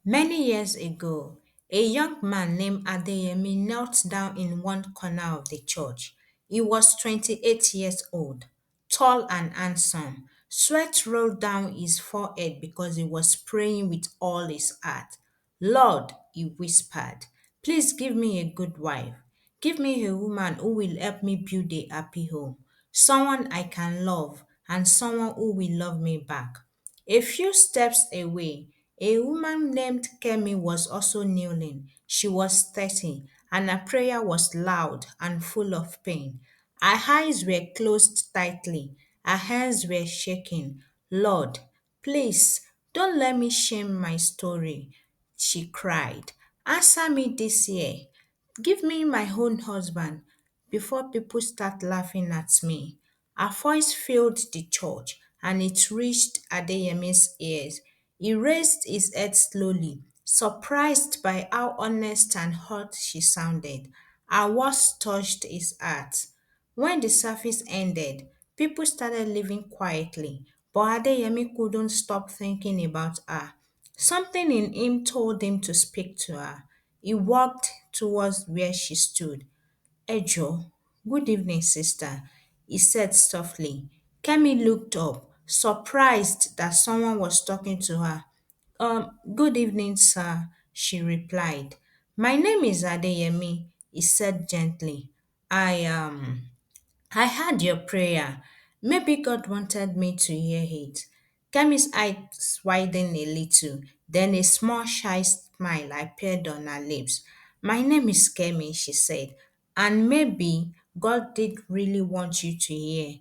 Many years ago, a young man named Adeyemi knelt down in one corner of the church. He was 28 years old, tall and handsome. Sweat rolled down his forehead because he was praying with all his heart. Lord, he whispered, please give me a good wife. Give me a woman who will help me build a happy home. Someone I can love and someone who will love me back. A few steps away, a woman named Kemi was also kneeling. She was 30, and her prayer was loud and full of pain. Her eyes were closed tightly, her hands were shaking. Lord, please don't let me shame my story, she cried. Answer me this year. Give me my own husband before people start laughing at me. Her voice filled the church and it reached Adeyemi's ears. He raised his head slowly, surprised by how honest and hurt she sounded. Her words touched his heart. When the service ended, people started leaving quietly, but Adeyemi couldn't stop thinking about her. Something in him told him to speak to her. He walked towards where she stood. Ejo, good evening, sister, he said softly. Kemi looked up, surprised that someone was talking to her. Good evening, sir, she replied. My name is Adeyemi, he said gently. I heard your prayer. Maybe God wanted me to hear it. Kemi's eyes widened a little, then a small shy smile appeared on her lips. My name is Kemi, she said, and maybe God did really want you to hear.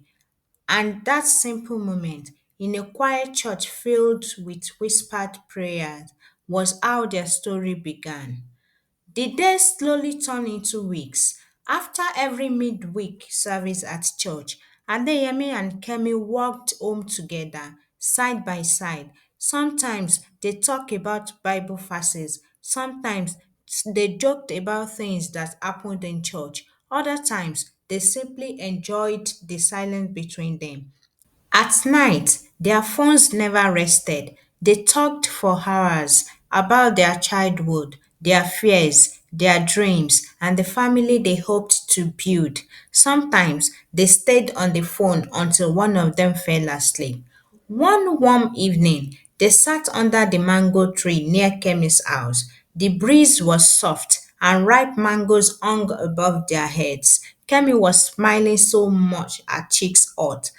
And that simple moment, in a quiet church filled with whispered prayers, was how their story began. The days slowly turned into weeks. After every midweek service at church, Adeyemi and Kemi walked home together, side by side. Sometimes they talked about Bible verses, sometimes they joked about things that happened in church. Other times, they simply enjoyed the silence between them. At night, their phones never rested. They talked for hours about their childhood, their fears, their dreams, and the family they hoped to build. Sometimes they stayed on the phone until one of them fell asleep. One warm evening, they sat under the mango tree near Kemi's house. The breeze was soft and ripe mangoes hung above their heads. Kemi was smiling so much her cheeks hurt.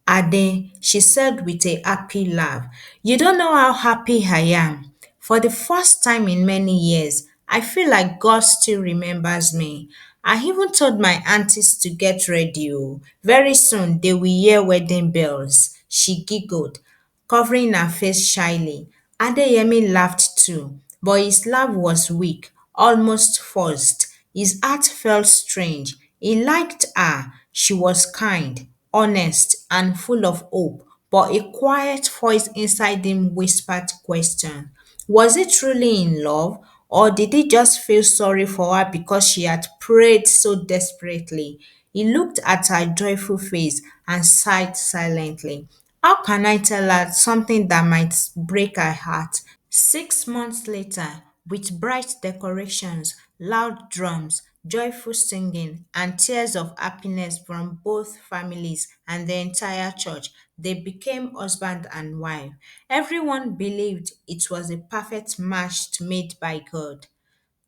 Ade, she said with a happy laugh, you don't know how happy I am. For the first time in many years, I feel like God still remembers me. I even told my aunties to get ready. Oh. Very soon they will hear wedding bells. She giggled, covering her face shyly. Adeyemi laughed too, but his laugh was weak, almost forced. His heart felt strange. He liked her. She was kind, honest, and full of hope. But a quiet voice inside him whispered question. Was he truly in love, or did he just feel sorry for her because she had prayed so desperately? He looked at her joyful face and sighed silently. How can I tell her something that might break her heart? 6 months later, with bright decorations, loud drums, joyful singing, and tears of happiness from both families and the entire church, they became husband and wife. Everyone believed it was a perfect match made by God.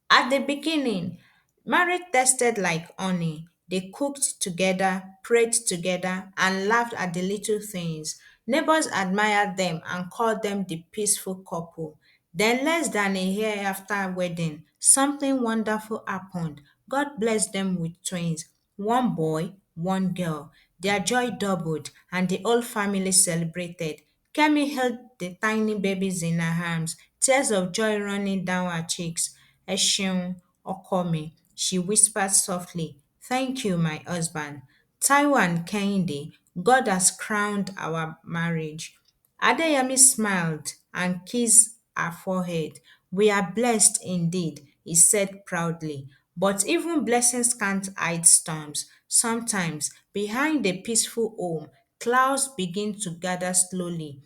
At the beginning, marriage tasted like honey. They cooked together, prayed together, and laughed at the little things. Neighbors admired them and called them the peaceful couple. Then, less than a year after wedding, something wonderful happened. God blessed them with twins, one boy, one girl. Their joy doubled, and the whole family celebrated. Kemi held the tiny babies in her arms, tears of joy running down her cheeks. Ẹ ṣeun, ọkọ mi, she whispered softly. Thank you, my husband. Taiwo and Kehinde, God has crowned our marriage. Adeyemi smiled and kissed her forehead. We are blessed indeed, he said proudly. But even blessings can't hide storms. Sometimes, behind a peaceful home, clouds begin to gather slowly.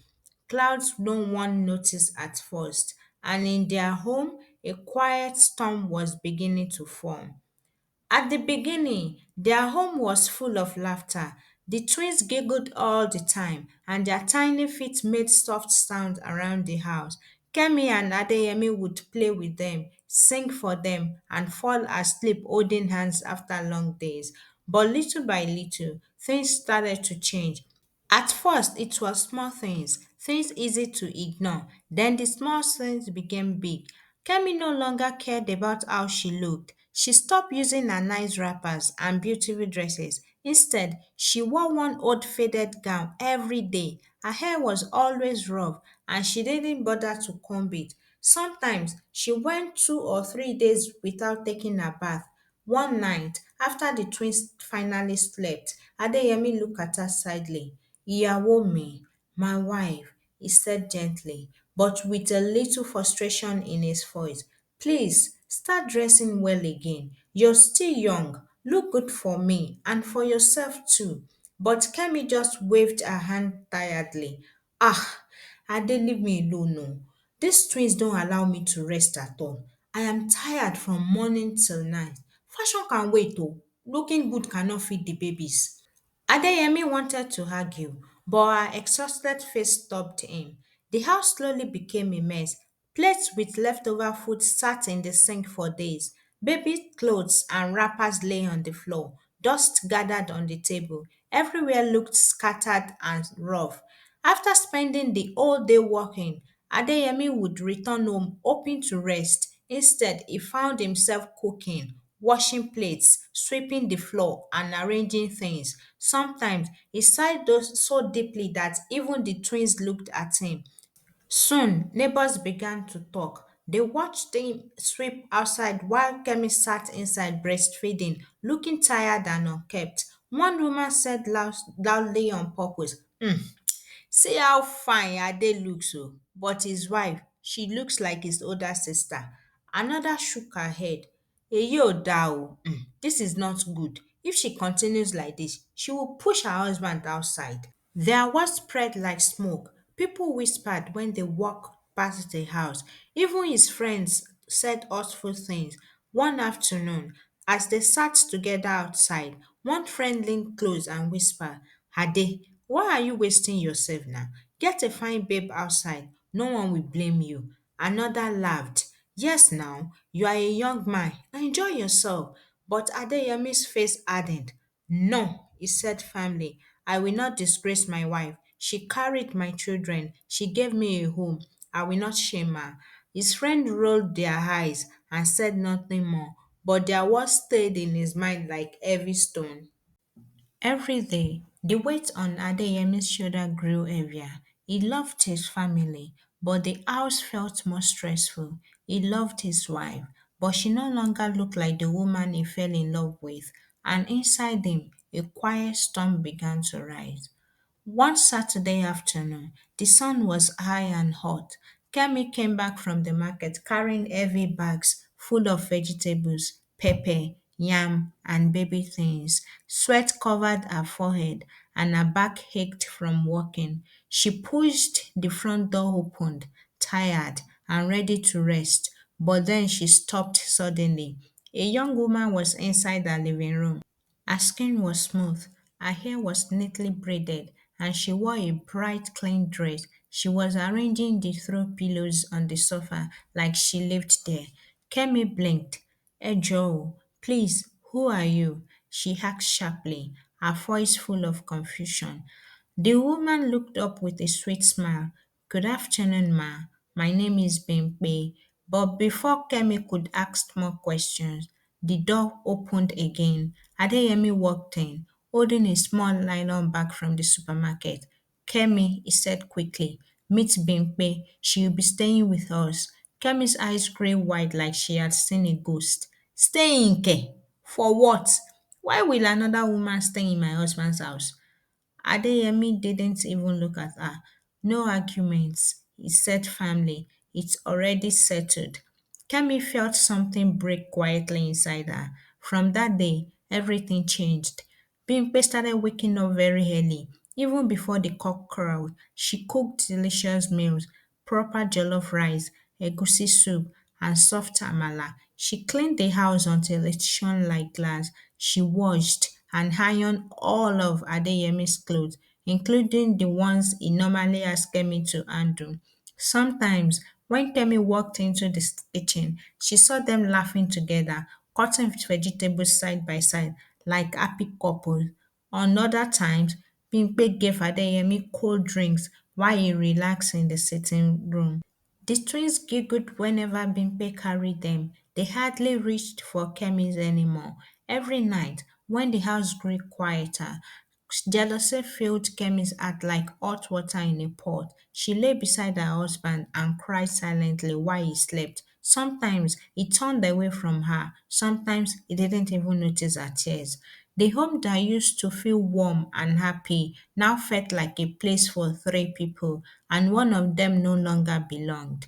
Clouds no one noticed at first. and in their home, a quiet storm was beginning to form. At the beginning, their home was full of laughter. The twins giggled all the time, and their tiny feet made soft sounds around the house. Kemi and Adeyemi would play with them, sing for them, and fall asleep holding hands after long days. But little by little, things started to change. At first, it was small things easy to ignore. Then the small things became big. Kemi no longer cared about how she looked. She stopped using her nice wrappers and beautiful dresses. Instead, she wore one old faded gown every day. Her hair was always rough and she didn't bother to comb it. Sometimes she went 2 or 3 days without taking a bath. One night, after the twins finally slept, Adeyemi looked at her sadly. "Ìyàwó mi, my wife," he said gently, but with a little frustration in his voice. "Please start dressing well again. You're still young. Look good for me and for yourself too." But Kemi just waved her hand tiredly. "Ah, Ade, leave me alone. No. These twins don't allow me to rest at all. I am tired from morning till night. Fashion can wait oh. Looking good cannot feed the babies." Adeyemi wanted to argue, but her exhausted face stopped him. The house slowly became a mess. Plates with leftover food sat in the sink for days. Baby clothes and wrappers lay on the floor. Dust gathered on the table. Everywhere looked scattered and rough. After spending the whole day working, Adeyemi would return home hoping to rest. Instead, he found himself cooking, washing plates, sweeping the floor, and arranging things. Sometimes he sighed so deeply that even the twins looked at him. Soon, neighbors began to talk. They watched him sweep outside while Kemi sat inside breastfeeding, looking tired and unkempt. One woman said loudly on purpose, "See how fine Ade looks oh, but his wife, she looks like his older sister." Another shook her head. "Èyí ò dáa o, this is not good. If she continues like this, she will push her husband outside." Their words spread like smoke. People whispered when they walked past the house. Even his friends said hurtful things. One afternoon, as they sat together outside, one friend leaned close and whispered, "Ade, why are you wasting yourself now? Get a fine babe outside. No one will blame you." Another laughed. "Yes, now, you are a young man. Enjoy yourself." But Adeyemi's face hardened. "No," he said firmly, "I will not disgrace my wife. She carried my children. She gave me a home. I will not shame her." His friend rolled their eyes and said nothing more, but their words stayed in his mind like heavy stone. Every day, the weight on Adeyemi's shoulder grew heavier. He loved his family, but the house felt more stressful. He loved his wife, but she no longer looked like the woman he fell in love with, and inside him, a quiet storm began to rise. One Saturday afternoon, the sun was high and hot. Kemi came back from the market carrying heavy bags full of vegetables, pepper, yam, and baby things. Sweat covered her forehead and her back ached from walking. She pushed the front door open, tired and ready to rest, but then she stopped suddenly. A young woman was inside the living room. Her skin was smooth, her hair was neatly braided, and she wore a bright, clean dress. She was arranging the throw pillows on the sofa like she lived there. Kemi blinked. "Joe, please, who are you?" she asked sharply, her voice full of confusion. The woman looked up with a sweet smile. "Good afternoon, ma. My name is Bimpe." But before Kemi could ask more questions, the door opened again. Adeyemi walked in, holding a small nylon bag from the supermarket. "Kemi," he said quickly, "meet Bimpe. She will be staying with us." Kemi's eyes grew wide like she had seen a ghost. "Staying, Ke? For what? Why will another woman stay in my husband's house?" Adeyemi didn't even look at her. "No arguments," he said firmly. "It's already settled." Kemi felt something break quietly inside her. From that day, everything changed. Bimpe started waking up very early. Even before the cock crowed, she cooked delicious meals, proper jollof rice, egusi soup, and soft amala. She cleaned the house until it shone like glass. She washed and ironed all of Adeyemi's clothes, including the ones he normally asked me to undo. Sometimes, when Kemi walked into the kitchen, she saw them laughing together, cutting vegetables side by side like happy couples. On other times, Bimpe gave Adeyemi cold drinks while he relaxed in the sitting room. The twins giggled whenever Bimpe carried them. They hardly reached for Kemi's anymore. Every night, when the house grew quieter, jealousy filled Kemi's heart like hot water in a pot. She lay beside her husband and cried silently while he slept. Sometimes he turned away from her, sometimes he didn't even notice her tears. The home that used to feel warm and happy now felt like a place for three people, and one of them no longer belonged.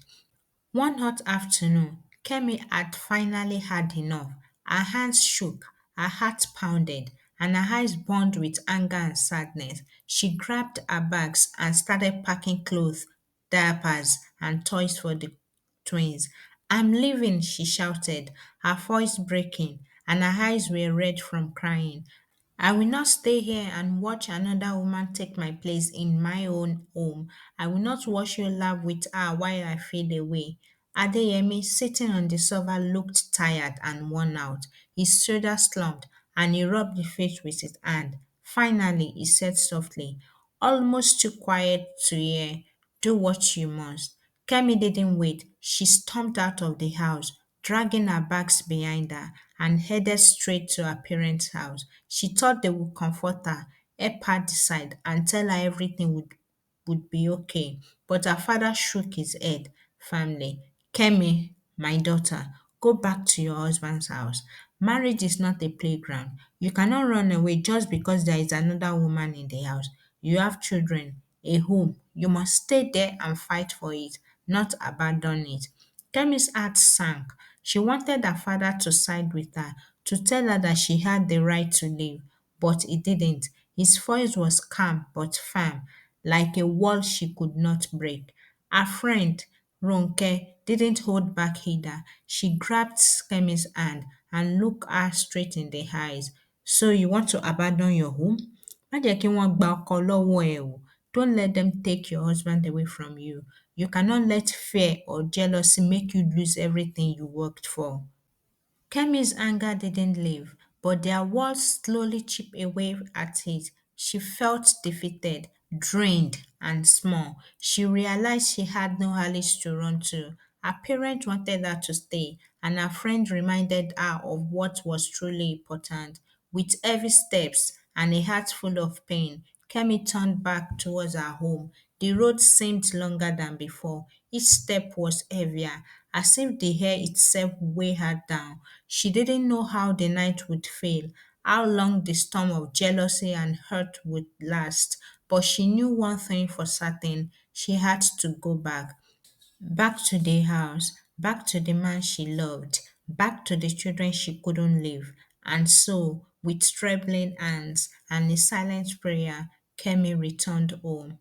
One hot afternoon, Kemi had finally had enough. Her hands shook, her heart pounded, and her eyes burned with anger and sadness. She grabbed her bags and started packing clothes, diapers, and toys for the twins. I'm leaving, she shouted, her voice breaking, and her eyes were red from crying. I will not stay here and watch another woman take my place in my own home. I will not watch you laugh with her while I fade away. Adeyemi, sitting on the sofa, looked tired and worn out. His shoulders slumped, and he rubbed the face with his hand. Finally, he said softly, almost too quiet to hear, do what you must. Kemi didn't wait. She stormed out of the house, dragging her bags behind her, and headed straight to her parents' house. She thought they would comfort her, help her decide, and tell her everything would be okay. But her father shook his head firmly. Kemi, my daughter, go back to your husband's house. Marriage is not a playground. You cannot run away just because there is another woman in the house. You have children, a home. You must stay there and fight for it, not abandon it. Kemi's heart sank. She wanted her father to side with her, to tell her that she had the right to live, but he didn't. His voice was calm but firm, like a wall she could not break. Her friend, Ronke, didn't hold back either. She grabbed Kemi's hand and looked her straight in the eyes. So you want to abandon your home? Má jẹ́ kí wọ́n gba ọkọ lọ́wọ́ ẹ o. Don't let them take your husband away from you. You cannot let fear or jealousy make you lose everything you worked for. Kemi's anger didn't leave, but their words slowly chipped away at it. She felt defeated, drained, and small. She realized she had no Alice to run to. Her parents wanted her to stay, and her friend reminded her of what was truly important. With heavy steps and a heart full of pain, Kemi turned back towards her home. The road seemed longer than before. Each step was heavier, as if the air itself weighed her down. She didn't know how the night would feel, how long the storm of jealousy and hurt would last, but she knew one thing for certain: she had to go back. Back to the house, back to the man she loved, back to the children she couldn't leave. And so, with trembling hands and a silent prayer, Kemi returned home.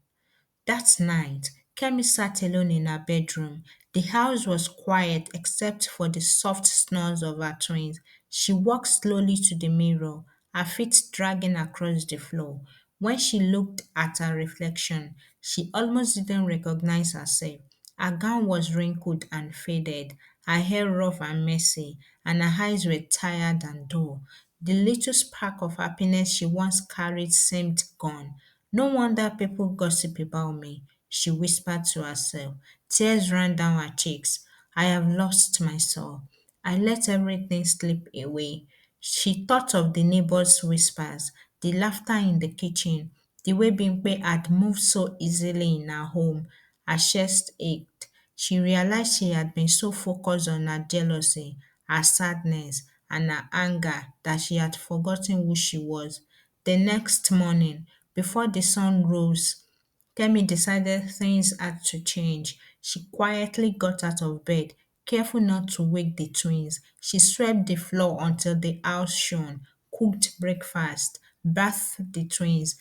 That night, Kemi sat alone in her bedroom. The house was quiet except for the soft snores of her twins. She walked slowly to the mirror, her feet dragging across the floor. When she looked at her reflection, she almost didn't recognize herself. Her gown was wrinkled and faded, her hair rough and messy, and her eyes were tired and dull. The little spark of happiness she once carried seemed gone. No wonder people gossip about me, she whispered to herself. Tears ran down her cheeks. I have lost my soul. I let everything slip away. She thought of the neighbors' whispers, the laughter in the kitchen, the way Bimpe had moved so easily in her home. Her chest ached. She realized she had been so focused on her jealousy, her sadness, and her anger that she had forgotten who she was. The next morning, before the sun rose, Kemi decided things had to change. She quietly got out of bed, careful not to wake the twins. She swept the floor until the house shone, cooked breakfast, bathed the twins,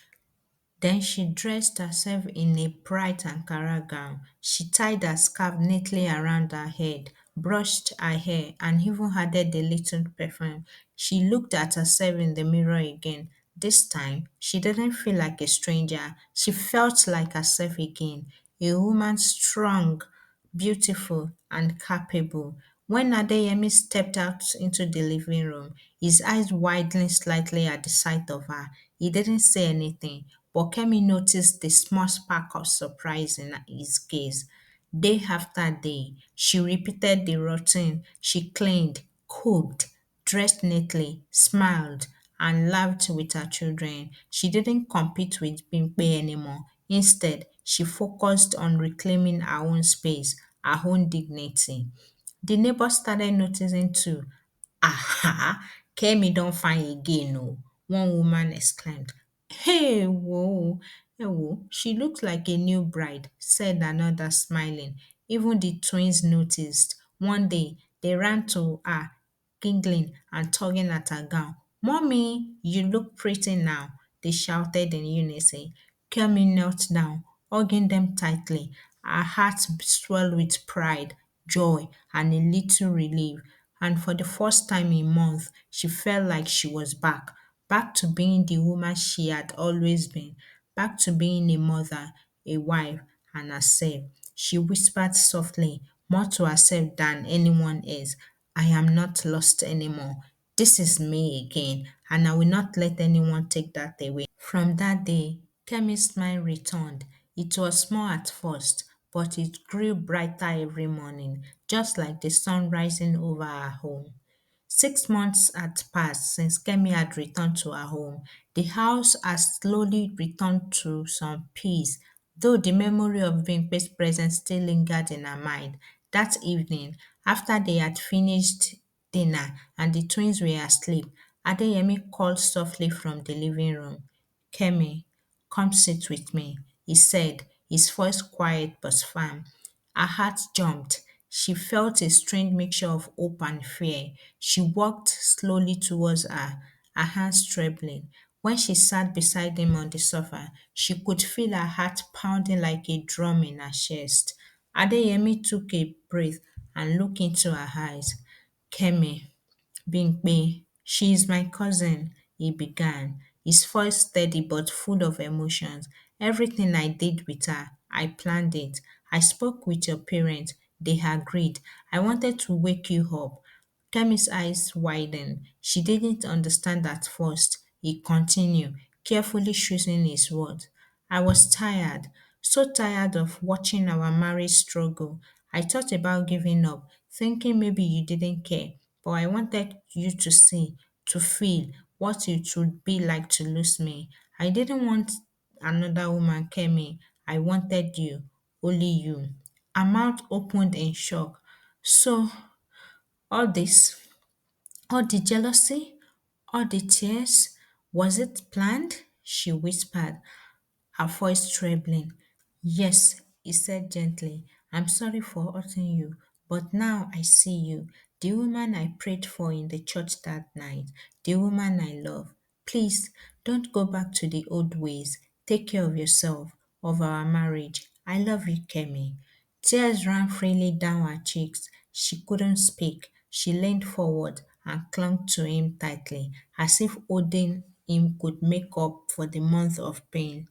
Then she dressed herself in a bright Ankara gown. She tied her scarf neatly around her head, brushed her hair, and even added a little perfume. She looked at herself in the mirror again. This time, she didn't feel like a stranger. She felt like herself again, a woman strong, beautiful, and capable. When Adeyemi stepped out into the living room, his eyes widened slightly at the sight of her. He didn't say anything, but Kemi noticed the small spark of surprise in his gaze. Day after day, she repeated the routine. She cleaned, cooked, dressed neatly, smiled, and laughed with her children. She didn't compete with Bimpe anymore. Instead, she focused on reclaiming her own space, her own dignity. The neighbors started noticing too. Aha! Kemi don fine again oh, one woman exclaimed. Hey, whoa, hey, whoa, she looks like a new bride, said another, smiling. Even the twins noticed. One day, they ran to her, giggling and tugging at her gown. Mommy, you look pretty now, they shouted in unison. Kemi knelt down, hugging them tightly. Her heart swelled with pride, joy, and a little relief. And for the first time in months, she felt like she was back to being the woman she had always been, back to being a mother, a wife, and herself. She whispered softly, more to herself than anyone else, I am not lost anymore. This is me again, and I will not let anyone take that away. From that day, Kemi's smile returned. It was small at first, but it grew brighter every morning, just like the sun rising over her home. 6 months had passed since Kemi had returned to her home. The house had slowly returned to some peace, though the memory of Bimpe's presence still lingered in her mind. That evening, after they had finished dinner and the twins were asleep, Adeyemi called softly from the living room. Kemi, come sit with me, he said, his voice quiet but firm. Her heart jumped. She felt a strange mixture of hope and fear. She walked slowly towards her, her hands trembling. When she sat beside him on the sofa, she could feel her heart pounding like a drum in her chest. Adeyemi took a breath and looked into her eyes. Kemi, Bimpe, she is my cousin, he began, his voice steady but full of emotions. Everything I did with her, I planned it. I spoke with your parents. They agreed. I wanted to wake you up. Kemi's eyes widened. She didn't understand at first. He continued, carefully choosing his words. I was tired, so tired of watching our marriage struggle. I thought about giving up, thinking maybe you didn't care, but I wanted you to see, to feel what it would be like to lose me. I didn't want another woman, Kemi. I wanted you, only you. Her mouth opened in shock. So, all this, all the jealousy, all the tears, was it planned? She whispered, her voice trembling. Yes, he said gently, I'm sorry for hurting you, but now I see you, the woman I prayed for in the church that night, the woman I love. Please don't go back to the old ways. Take care of yourself, of our marriage. I love you, Kemi. Tears ran freely down her cheeks. She couldn't speak. She leaned forward and clung to him tightly, as if holding him could make up for the month of pain.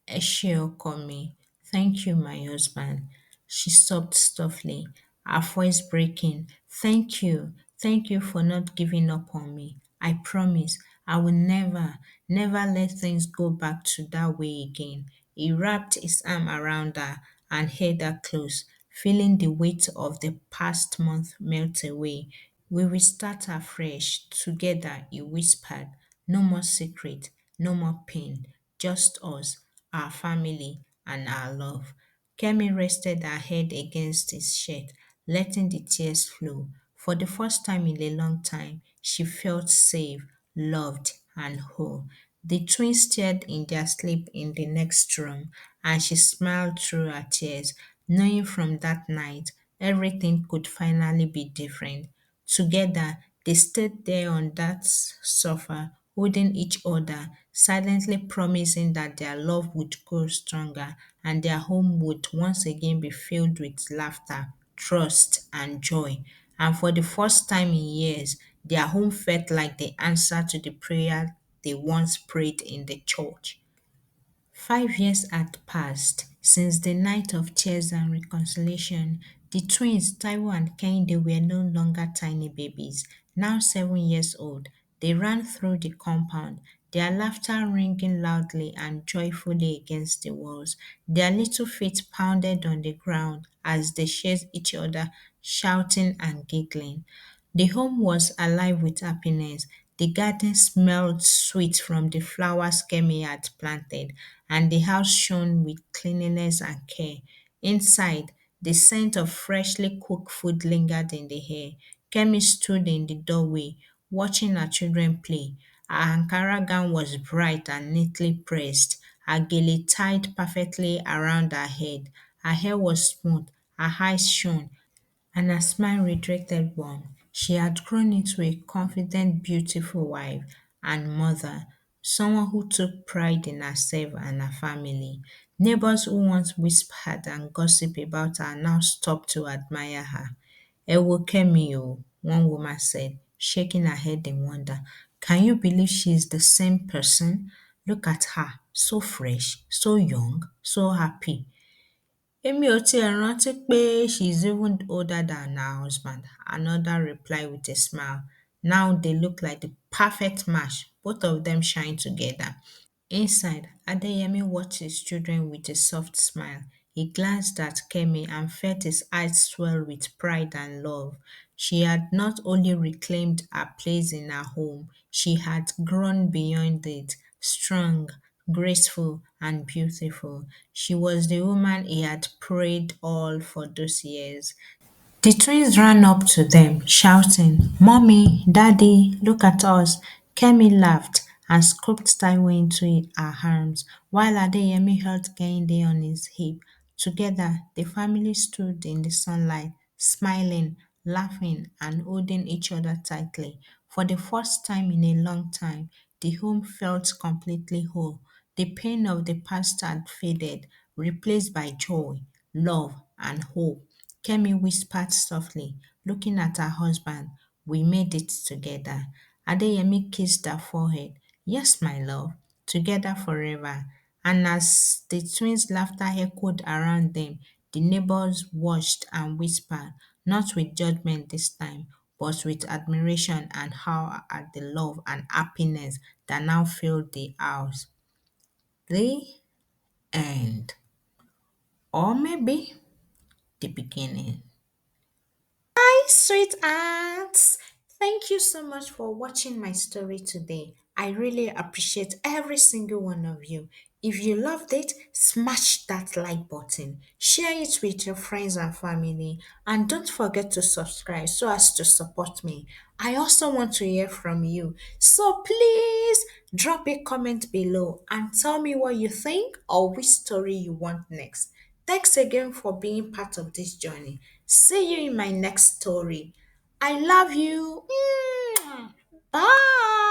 Eshe Okomi, thank you, my husband. She sobbed softly, her voice breaking. Thank you for not giving up on me. I promise I will never let things go back to that way again. He wrapped his arm around her and held her close, feeling the weight of the past month melt away. We will start afresh together, he whispered. No more secret, no more pain, just us, our family, and our love. Kemi rested her head against his shirt, letting the tears flow. For the first time in a long time, she felt safe, loved, and whole. The twins stared in their sleep in the next room, and she smiled through her tears, knowing from that night everything could finally be different. Together, they stayed there on that sofa, holding each other, silently promising that their love would grow stronger and their home would once again be filled with laughter, trust, and joy. And for the first time in years, their home felt like the answer to the prayer they once prayed in the church. 5 years had passed since the night of tears and reconciliation. The twins, Taiwo and Kehinde, were no longer tiny babies, now 7 years old. They ran through the compound, their laughter ringing loudly and joyfully against the walls. Their little feet pounded on the ground as they chased each other, shouting and giggling. The home was alive with happiness. The garden smelled sweet from the flowers Kemi had planted, and the house shone with cleanliness and care. Inside, the scent of freshly cooked food lingered in the air. Kemi stood in the doorway, watching her children play. Her Ankara gown was bright and neatly pressed, her gele tied perfectly around her head. Her hair was smooth, her eyes shone, and her smile radiated warmth. She had grown into a confident, beautiful wife and mother, someone who took pride in herself and her family. Neighbors who once whispered and gossiped about her now stopped to admire her. Ewo Kemi o, one woman said, shaking her head in wonder. Can you believe she is the same person? Look at her, so fresh, so young, so happy. Èmi ò tiẹ̀ rántí pé she's even older than her husband, another replied with a smile. Now they look like the perfect match. Both of them shine together. Inside, Adeyemi watched his children with a soft smile. He glanced at Kemi and felt his eyes swell with pride and love. She had not only reclaimed her place in her home, she had grown beyond it, strong, graceful, and beautiful. She was the woman he had prayed all for those years. The twins ran up to them, shouting, Mommy, Daddy, look at us. Kemi laughed and scooped Taiwo into her arms, while Adeyemi held Kehinde on his hip. Together, the family stood in the sunlight, smiling, laughing, and holding each other tightly. For the first time in a long time, the home felt completely whole. The pain of the past had faded, replaced by joy, love, and hope. Kemi whispered softly, looking at her husband. We made it together. Adeyemi kissed her forehead. Yes, my love, together forever. And as the twins' laughter echoed around them, the neighbors watched and whispered, not with judgment this time, but with admiration and awe at the love and happiness that now filled the house. The end. Or maybe the beginning. Hi, sweethearts! Thank you so much for watching my story today. I really appreciate every single one of you. If you loved it, smash that like button, share it with your friends and family, and don't forget to subscribe so as to support me. I also want to hear from you. So please drop a comment below and tell me what you think or which story you want next. Thanks again for being part of this journey. See you in my next story. I love you. Bye.